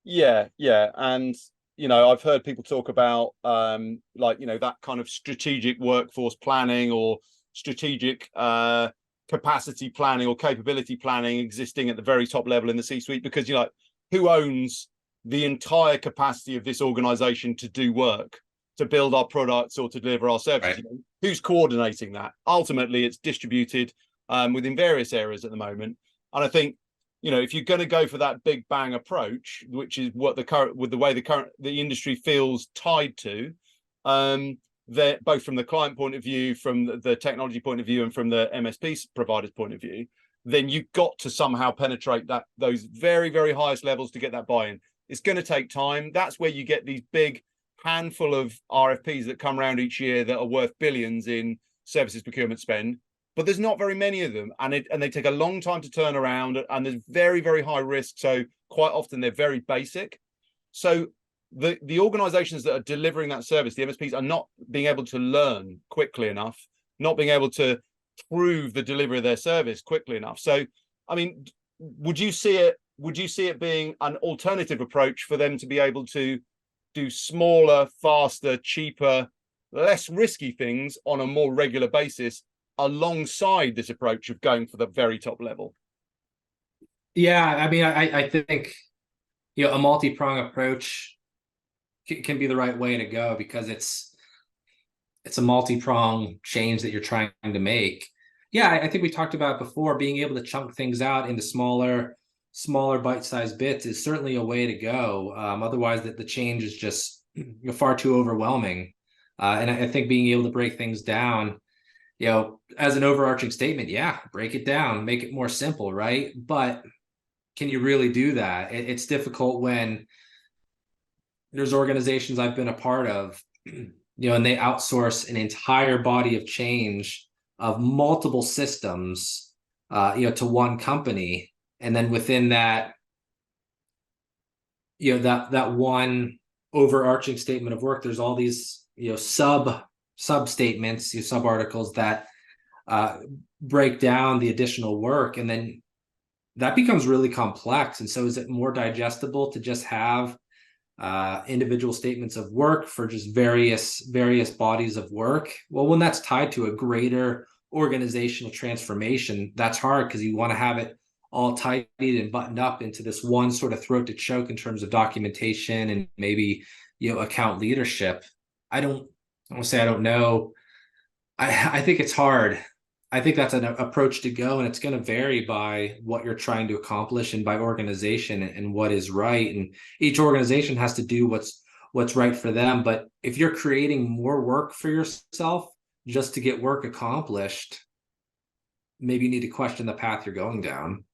Yeah, and I've heard people talk about like that kind of strategic workforce planning or strategic capacity planning or capability planning existing at the very top level in the C-suite, because who owns the entire capacity of this organization to do work, to build our products or to deliver our services? Right. Who's coordinating that? Ultimately, it's distributed within various areas at the moment, and I think if you're going to go for that big bang approach, which is what the industry feels tied to, that both from the client point of view, from the technology point of view, and from the MSP provider's point of view, then you've got to somehow penetrate those very, very highest levels to get that buy-in. It's going to take time. That's where you get these big handful of RFPs that come around each year that are worth billions in services procurement spend, but there's not very many of them, and they take a long time to turn around, and there's very, very high risk. So quite often they're very basic. So the organizations that are delivering that service, the MSPs, are not being able to learn quickly enough, not being able to prove the delivery of their service quickly enough. So, I mean, would you see it being an alternative approach for them to be able to do smaller, faster, cheaper, less risky things on a more regular basis, alongside this approach of going for the very top level? Yeah, I mean, I think a multi-prong approach can be the right way to go, because it's a multi-prong change that you're trying to make. Yeah, I think we talked about before, being able to chunk things out into smaller bite-sized bits is certainly a way to go. Otherwise, the change is just far too overwhelming. And I think being able to break things down, as an overarching statement, yeah, break it down, make it more simple, right? But can you really do that? It's difficult when there's organizations I've been a part of, and they outsource an entire body of change of multiple systems, to one company. And then within that, that one overarching statement of work, there's all these, sub statements, sub articles that break down the additional work. And then that becomes really complex. And so is it more digestible to just have individual statements of work for just various bodies of work? Well, when that's tied to a greater organizational transformation, that's hard, because you want to have it all tidied and buttoned up into this one sort of throat to choke in terms of documentation and maybe account leadership. I don't want to say I don't know. I think it's hard. I think that's an approach to go, and it's going to vary by what you're trying to accomplish and by organization and what is right. And each organization has to do what's right for them. But if you're creating more work for yourself just to get work accomplished, maybe you need to question the path you're going down.